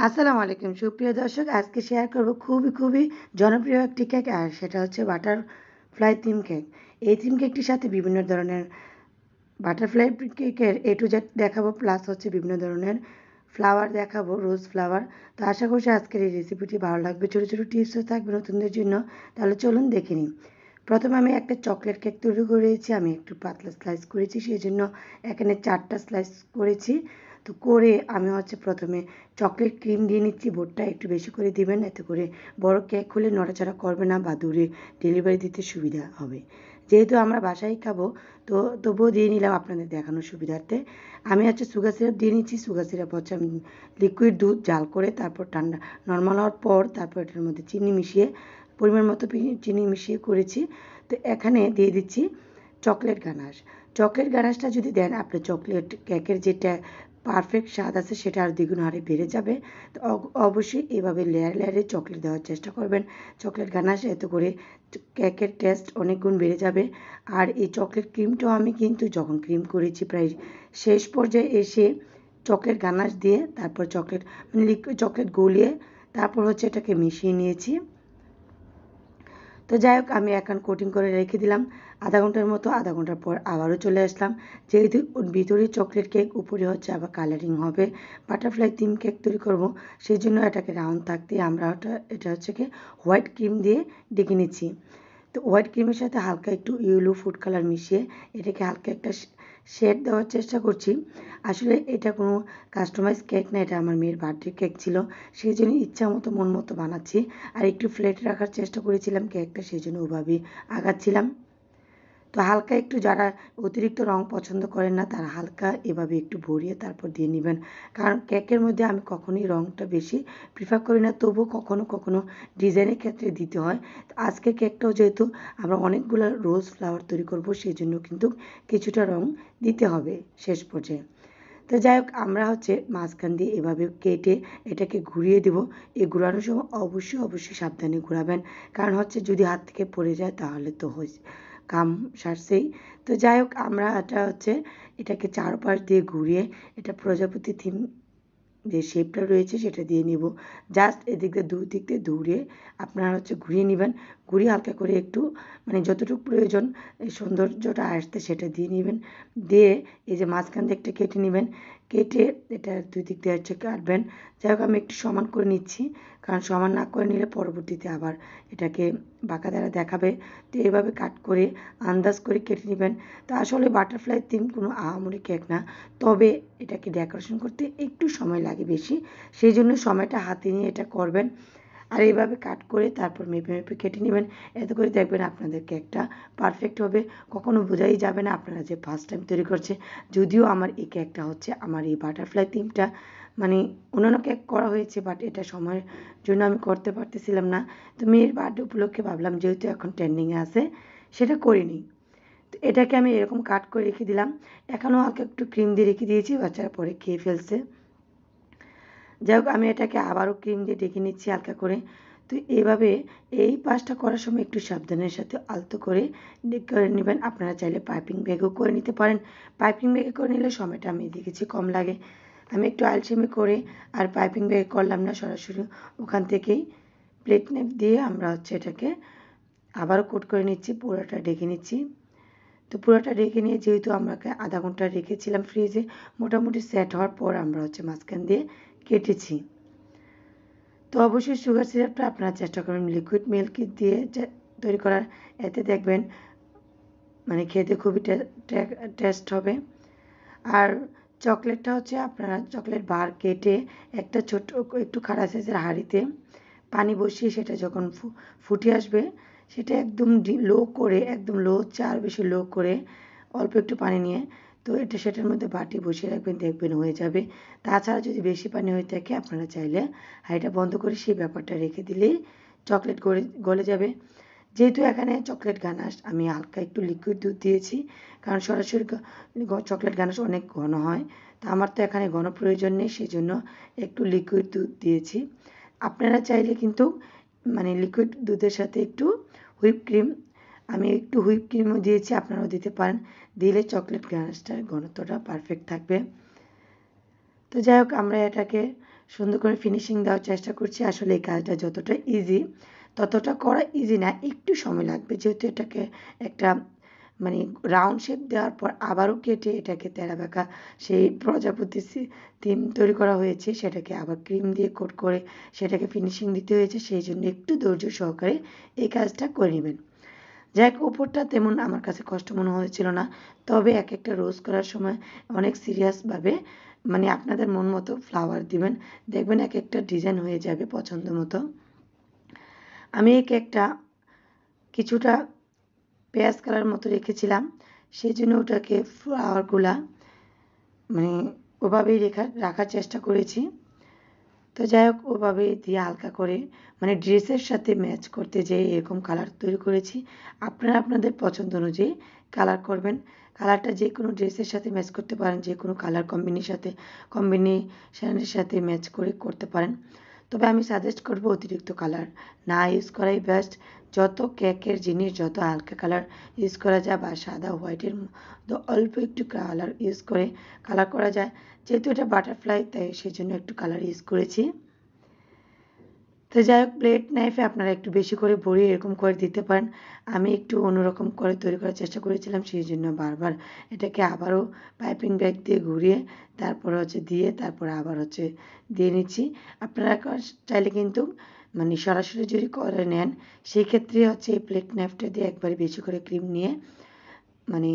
আসসালামু আলাইকুম সুপ্রিয় দর্শক, আজকে শেয়ার করব খুবই জনপ্রিয় একটি কেক, আর সেটা হচ্ছে বাটারফ্লাই থিম কেক। এই থিম কেকটির সাথে বিভিন্ন ধরনের বাটারফ্লাই কেকের এ টু জেড দেখাবো, প্লাস হচ্ছে বিভিন্ন ধরনের ফ্লাওয়ার দেখাবো, রোজ ফ্লাওয়ার। তো আশা করছি আজকের এই রেসিপিটি ভালো লাগবে, ছোটো ছোটো টিপসও থাকবে নতুনদের জন্য। তাহলে চলুন দেখে নিই। প্রথমে আমি একটা চকলেট কেক তৈরি করেছি, আমি একটু পাতলা স্লাইস করেছি, সেই জন্য এখানে 4টা স্লাইস করেছি। তো করে আমি হচ্ছে প্রথমে চকলেট ক্রিম দিয়ে নিচ্ছি, বোর্ডটা একটু বেশি করে দিবেন, এতে করে বড় কেক হলে নড়াচড়া করবে না বা দূরে ডেলিভারি দিতে সুবিধা হবে। যেহেতু আমরা বাসায় খাবো, তো তবুও দিয়ে নিলাম আপনাদের দেখানোর সুবিধার্থে। আমি হচ্ছে সুগার সিরাপ দিয়ে নিচ্ছি। সুগার সিরাপ হচ্ছে আমি লিকুইড দুধ জাল করে তারপর ঠান্ডা নর্মাল হওয়ার পর তারপর এটার মধ্যে চিনি মিশিয়ে পরিমাণ মতো চিনি মিশিয়ে করেছি। তো এখানে দিয়ে দিচ্ছি চকলেট গানাশ। চকলেট গানাশটা যদি দেন, আপনার চকলেট কেকের যেটা পারফেক্ট স্বাদ আছে সেটা আর দ্বিগুণ হারে বেড়ে যাবে। তো অবশ্যই এভাবে লেয়ারে চকলেট দেওয়ার চেষ্টা করবেন, চকলেট গানাশ, এতে করে কেকের টেস্ট অনেক গুণ বেড়ে যাবে। আর এই চকলেট ক্রিমটাও আমি কিন্তু যখন ক্রিম করেছি প্রায় শেষ পর্যায়ে এসে চকলেট গানাশ দিয়ে তারপর চকলেট মানে লিকুইড চকলেট গলিয়ে তারপর হচ্ছে এটাকে মিশিয়ে নিয়েছি। তো যাই হোক, আমি এখন কোটিং করে রেখে দিলাম আধা ঘন্টার মতো। আধা ঘন্টার পর আবারও চলে আসলাম, যেহেতু ভিতরে চকলেট কেক উপরে হচ্ছে আবার কালারিং হবে, বাটারফ্লাই থিম কেক তৈরি করব, সেই জন্য এটাকে রাউন্ড থাকতে আমরা এটা হচ্ছে কি হোয়াইট ক্রিম দিয়ে ডেকে নিচ্ছি। তো হোয়াইট ক্রিমের সাথে হালকা একটু ইয়েলো ফুড কালার মিশিয়ে এটাকে হালকা একটা শেড দেওয়ার চেষ্টা করছি। আসলে এটা কোনো কাস্টমাইজ কেক না, এটা আমার মেয়ের বার্থডে কেক ছিল, সেই জন্য ইচ্ছা মতো মন মতো বানাচ্ছি। আর একটু ফ্ল্যাট রাখার চেষ্টা করেছিলাম কেকটা, সেই জন্য ওভাবেই আগাচ্ছিলাম। তো হালকা একটু যারা অতিরিক্ত রং পছন্দ করেন না, তারা হালকা এভাবে একটু ভরিয়ে তারপর দিয়ে নেবেন, কারণ কেকের মধ্যে আমি কখনোই রংটা বেশি প্রিফার করি না, তবুও কখনো ডিজাইনের ক্ষেত্রে দিতে হয়। তো আজকে কেকটাও যেহেতু আমরা অনেকগুলো রোজ ফ্লাওয়ার তৈরি করব, সেই জন্য কিন্তু কিছুটা রং দিতে হবে শেষ পর্যায়ে। তো যাই হোক, আমরা হচ্ছে মাঝখান দিয়ে এভাবে কেটে এটাকে ঘুরিয়ে দেব। এই ঘোরানোর সময় অবশ্যই সাবধানে ঘোরাবেন, কারণ হচ্ছে যদি হাত থেকে পড়ে যায় তাহলে তো কাম সারছেই। তো যাই হোক, আমরা এটা হচ্ছে এটাকে চারপাশ দিয়ে ঘুরিয়ে এটা প্রজাপতি থিম যে শেপটা রয়েছে সেটা দিয়ে নিব। জাস্ট এদিক দিয়ে দুই দিক দিয়ে দৌড়িয়ে আপনারা হচ্ছে ঘুরিয়ে নেবেন, ঘুরিয়ে হালকা করে একটু মানে যতটুকু প্রয়োজন এই সৌন্দর্যটা আসতে সেটা দিয়ে নেবেন। দিয়ে এই যে মাঝখান দিয়ে একটা কেটে নেবেন, কেটে এটা দুই দিক দিয়ে হচ্ছে কাটবেন। যাই হোক, আমি একটু সমান করে নিচ্ছি, কারণ সমান না করে নিলে পরবর্তীতে আবার এটাকে বাঁকা দ্বারা দেখাবে। তো এইভাবে কাট করে আন্দাজ করে কেটে নেবেন। তো আসলে বাটারফ্লাই থিম কোনো আহামরি কেক না, তবে এটাকে ডেকোরেশন করতে একটু সময় লাগে বেশি, সেই জন্য সময়টা হাতে নিয়ে এটা করবেন। আর এইভাবে কাট করে তারপর মেপে কেটে নেবেন, এতে করে দেখবেন আপনাদের কেকটা পারফেক্ট হবে, কখনো বোঝাই যাবে না আপনারা যে ফার্স্ট টাইম তৈরি করছে। যদিও আমার এই কেকটা হচ্ছে আমার এই বাটারফ্লাই থিমটা মানে অন্যান্য কেক করা হয়েছে, বাট এটা সময়ের জন্য আমি করতে পারতেছিলাম না। তো মেয়ের বার্থডে উপলক্ষে ভাবলাম যেহেতু এখন ট্রেন্ডিংয়ে আছে সেটা করে নিই। তো এটাকে আমি এরকম কাট করে রেখে দিলাম। এখনও হালকা একটু ক্রিম দিয়ে রেখে দিয়েছি, বাচ্চারা পরে খেয়ে ফেলছে। যাই হোক, আমি এটাকে আবারও ক্রিম দিয়ে ডেকে নিচ্ছি হালকা করে। তো এইভাবে এই পাশটা করার সময় একটু সাবধানের সাথে আলতো করে করে নেবেন। আপনারা চাইলে পাইপিং ব্যাগও করে নিতে পারেন। পাইপিং ব্যাগে করে নিলে সময়টা আমি দেখেছি কম লাগে। আমি একটু আলসেমি করে আর পাইপিং ব্যাগে করলাম না, সরাসরি ওখান থেকেই প্লেট নেপ দিয়ে আমরা হচ্ছে এটাকে আবারও কোট করে নিচ্ছি, পুরোটা ডেকে নিচ্ছি। তো পুরোটা রেখে নিয়ে যেহেতু আমাকে আধা ঘন্টা রেখেছিলাম ফ্রিজে, মোটামুটি সেট হওয়ার পর আমরা হচ্ছে মাঝখান দিয়ে কেটেছি। তো অবশ্যই সুগার সিরাপটা আপনারা চেষ্টা করবেন লিকুইড মিল্ক দিয়ে তৈরি করার, এতে দেখবেন মানে খেতে খুবই টেস্ট হবে। আর চকলেটটা হচ্ছে আপনারা চকলেট বার কেটে একটা ছোট্ট একটু খাড়া সাইজের হাঁড়িতে পানি বসিয়ে সেটা যখন ফুটে আসবে, সেটা একদম লো করে, একদম লো চার বেশি লো করে অল্প একটু পানি নিয়ে তো সেটার মধ্যে বাটি বসিয়ে রাখবেন, দেখবেন হয়ে যাবে। তাছাড়া যদি বেশি পানি হয়ে থাকে আপনারা চাইলে হাঁড়িটা বন্ধ করে সেই ব্যাপারটা রেখে দিলেই চকলেট গলে যাবে। যেহেতু এখানে চকলেট গানাশ আমি হালকা একটু লিকুইড দুধ দিয়েছি, কারণ সরাসরি চকলেট গানাশ অনেক ঘন হয়, তো আমার তো এখানে ঘন প্রয়োজন নেই, সেই জন্য একটু লিকুইড দুধ দিয়েছি। আপনারা চাইলে কিন্তু মানে লিকুইড দুধের সাথে একটু হুইপ ক্রিম, আমি একটু হুইপ ক্রিমও দিয়েছি, আপনারাও দিতে পারেন, দিলে চকলেট গানাশটার ঘনত্বটা পারফেক্ট থাকবে। তো যাই হোক, আমরা এটাকে সুন্দর করে ফিনিশিং দেওয়ার চেষ্টা করছি। আসলে এই কাজটা যতটা ইজি ততটা করা ইজি না, একটু সময় লাগবে, যেহেতু এটাকে একটা মানে রাউন্ড শেপ দেওয়ার পর আবারও কেটে এটাকে তেরা বেঁকা সেই প্রজাপতি থিম তৈরি করা হয়েছে, সেটাকে আবার ক্রিম দিয়ে কোট করে সেটাকে ফিনিশিং দিতে হয়েছে। সেই জন্য একটু ধৈর্য সহকারে এই কাজটা করে নেবেন। যাই হোক, উপরটা তেমন আমার কাছে কষ্ট মনে হয়েছিল না, তবে এক একটা রোজ করার সময় অনেক সিরিয়াসভাবে মানে আপনাদের মন মতো ফ্লাওয়ার দিবেন, দেখবেন এক একটা ডিজাইন হয়ে যাবে পছন্দ মতো। আমি এই কেকটা কিছুটা পেঁয়াজ কালার মতো রেখেছিলাম, সেই জন্য ওটাকে ফ্লাওয়ারগুলা মানে ওভাবেই রাখার চেষ্টা করেছি। তো যাই হোক, ওভাবে দিয়ে হালকা করে মানে ড্রেসের সাথে ম্যাচ করতে যেয়ে এরকম কালার তৈরি করেছি। আপনারা আপনাদের পছন্দ অনুযায়ী কালার করবেন। কালারটা যে কোনো ড্রেসের সাথে ম্যাচ করতে পারেন, যে কোনো কালার কম্বিনেশনের সাথে ম্যাচ করে করতে পারেন। তবে আমি সাজেস্ট করব অতিরিক্ত কালার না ইউজ করাই বেস্ট। যত কেকের জিনিস যত হালকা কালার ইউজ করা যায় বা সাদা হোয়াইটের অল্প একটু কালার ইউজ করে কালার করা যায়, যেহেতু এটা বাটারফ্লাই তাই সেই জন্য একটু কালার ইউজ করেছি। তো যাই হোক, প্লেট নাইফে আপনারা একটু বেশি করে ভরিয়ে এরকম করে দিতে পারেন। আমি একটু অন্যরকম করে তৈরি করার চেষ্টা করেছিলাম, সেই জন্য বারবার এটাকে আবারও পাইপিং ব্যাগ দিয়ে ঘুরিয়ে তারপর তারপর আবার দিয়ে নিচ্ছি। আপনারা চাইলে কিন্তু মানে সরাসরি যদি করে নেন, সেই ক্ষেত্রে এই প্লেট নাইফটা দিয়ে একবারে বেশি করে ক্রিম নিয়ে মানে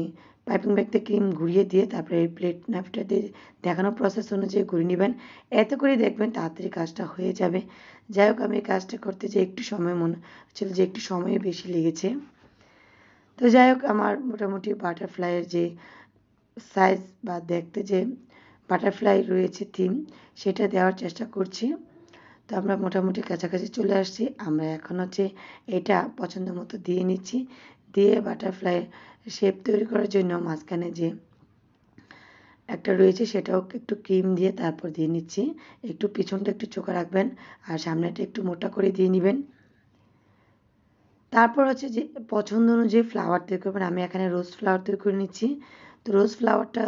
পাইপিং ব্যাগতে ক্রিম ঘুরিয়ে দিয়ে তারপরে এই প্লেট নাইফটা দিয়ে দেখানো প্রসেস অনুযায়ী ঘুরিয়ে নেবেন। এতে করে দেখবেন তাড়াতাড়ি কাজটা হয়ে যাবে। যাই হোক, আমি এই কাজটা করতে যে একটু সময় মনে হচ্ছিল যে একটু সময় বেশি লেগেছে। তো যাই হোক, আমার মোটামুটি বাটারফ্লাইয়ের যে সাইজ বা দেখতে যে বাটারফ্লাই রয়েছে থিম, সেটা দেওয়ার চেষ্টা করছি। তো আমরা মোটামুটি কাছাকাছি চলে আসছি। আমরা এখন এটা পছন্দ মতো দিয়ে নিচ্ছি। দিয়ে বাটারফ্লাই শেপ তৈরি করার জন্য মাঝখানে যে একটা রয়েছে সেটাও একটু ক্রিম দিয়ে তারপর দিয়ে নিচ্ছি। একটু পিছনটা একটু চোখা রাখবেন আর সামনেটা একটু মোটা করে দিয়ে নেবেন। তারপর যে পছন্দ অনুযায়ী ফ্লাওয়ার তৈরি করবেন। আমি এখানে রোজ ফ্লাওয়ার তৈরি করে নিচ্ছি। তো রোজ ফ্লাওয়ারটা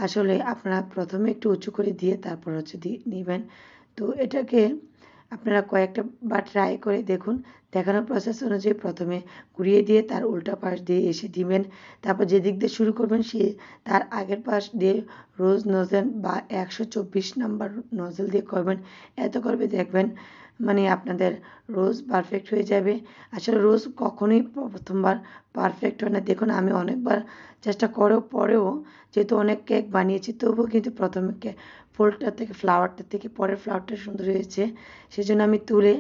আসলে আপনারা প্রথমে একটু উঁচু করে দিয়ে তারপর দিয়ে নেবেন। তো এটাকে আপনারা কয়েকটা বা ট্রাই করে দেখুন। দেখানোর প্রসেস অনুযায়ী প্রথমে ঘুরিয়ে দিয়ে তার উল্টা পাশ দিয়ে এসে দিবেন। তারপর যে দিক দিয়ে শুরু করবেন তার আগের পাশ দিয়ে রোজ নজেল বা 124 নাম্বার নজেল দিয়ে করবেন। এত করবে দেখবেন মানে আপনাদের রোজ পারফেক্ট হয়ে যাবে। আসলে রোজ কখনোই প্রথমবার পারফেক্ট হয় না। দেখুন, আমি অনেকবার চেষ্টা করার পরেও যেহেতু অনেক কেক বানিয়েছি, তবুও কিন্তু প্রথমে ফুলটা থেকে ফ্লাওয়ারটা থেকে পরের ফ্লাওয়ারটা সুন্দর হয়েছে। সেজন্য আমি তুলে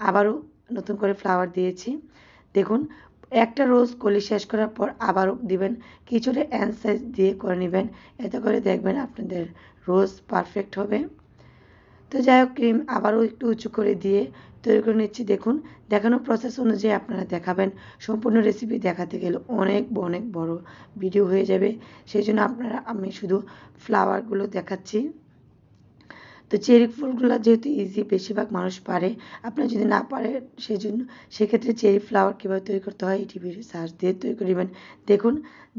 আবারও নতুন করে ফ্লাওয়ার দিয়েছি। দেখুন, একটা রোজ কলি শেষ করার পর আবারও দিবেন, কিছুটা এন সাইজ দিয়ে করে নেবেন। এতে করে দেখবেন আপনাদের রোজ পারফেক্ট হবে। তো যাই হোক, ক্রিম আবারও একটু উঁচু করে দিয়ে তৈরি করে নিচ্ছি। দেখুন, দেখানোর প্রসেস অনুযায়ী আপনারা দেখাবেন। সম্পূর্ণ রেসিপি দেখাতে গেলে অনেক অনেক বড় ভিডিও হয়ে যাবে, সেই জন্য আমি শুধু ফ্লাওয়ারগুলো দেখাচ্ছি। তো চেরি ফুলগুলো যেহেতু ইজি, বেশিরভাগ মানুষ পারে। আপনারা যদি না পারে সেক্ষেত্রে চেরি ফ্লাওয়ার কীভাবে তৈরি করতে হয় টিভির সার্চ দিয়ে তৈরি করে নেবেন। দেখুন,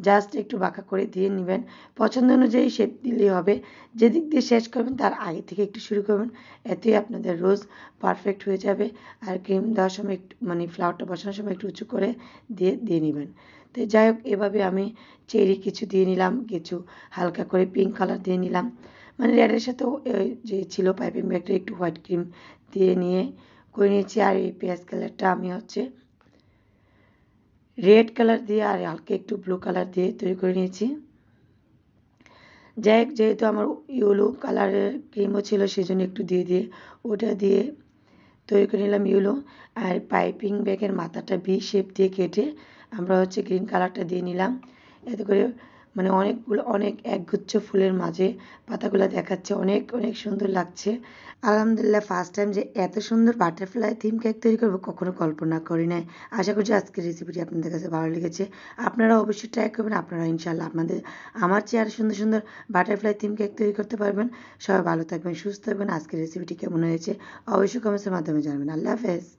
জাস্ট একটু বাঁকা করে দিয়ে নেবেন। পছন্দ অনুযায়ী শেপ দিলেই হবে। যেদিক দিয়ে শেষ করবেন তার আগে থেকে একটু শুরু করবেন, এতেই আপনাদের রোজ পারফেক্ট হয়ে যাবে। আর ক্রিম দেওয়ার সময় একটু মানে ফ্লাওয়ারটা বসানোর সময় একটু উঁচু করে দিয়ে নেবেন। তো যাই হোক, এভাবে আমি চেরি কিছু দিয়ে নিলাম, কিছু হালকা করে পিঙ্ক কালার দিয়ে নিলাম। মানে রেডের সাথেও যে ছিল পাইপিং ব্যাগটা একটু হোয়াইট ক্রিম দিয়ে নিয়ে করে নিয়েছি। আর এই পেঁয়াজ কালারটা আমি রেড কালার দিয়ে আর হালকা একটু ব্লু কালার দিয়ে তৈরি করে নিয়েছি। যাই হোক, যেহেতু আমার ইয়েলো কালারের ক্রিমও ছিল সেজন্য একটু দিয়ে ওটা দিয়ে তৈরি করে নিলাম ইয়েলো। আর পাইপিং ব্যাগের মাথাটা ভি শেপ দিয়ে কেটে আমরা গ্রিন কালারটা দিয়ে নিলাম। এতে করে মানে অনেক একগুচ্ছ ফুলের মাঝে পাতাগুলো দেখাচ্ছে, অনেক অনেক সুন্দর লাগছে। আলহামদুলিল্লাহ, ফার্স্ট টাইম যে এত সুন্দর বাটারফ্লাই থিম কেক তৈরি করবো কখনো কল্পনা করি নাই। আশা করছি আজকের রেসিপিটি আপনাদের কাছে ভালো লেগেছে। আপনারা অবশ্যই ট্রাই করবেন। আপনারা ইনশাল্লাহ আমার চেয়ে আরও সুন্দর সুন্দর বাটারফ্লাই থিম কেক তৈরি করতে পারবেন। সবাই ভালো থাকবেন, সুস্থ থাকবেন। আজকের রেসিপিটি কেমন হয়েছে অবশ্যই কমেন্টসের মাধ্যমে জানাবেন। আল্লাহ হাফেজ।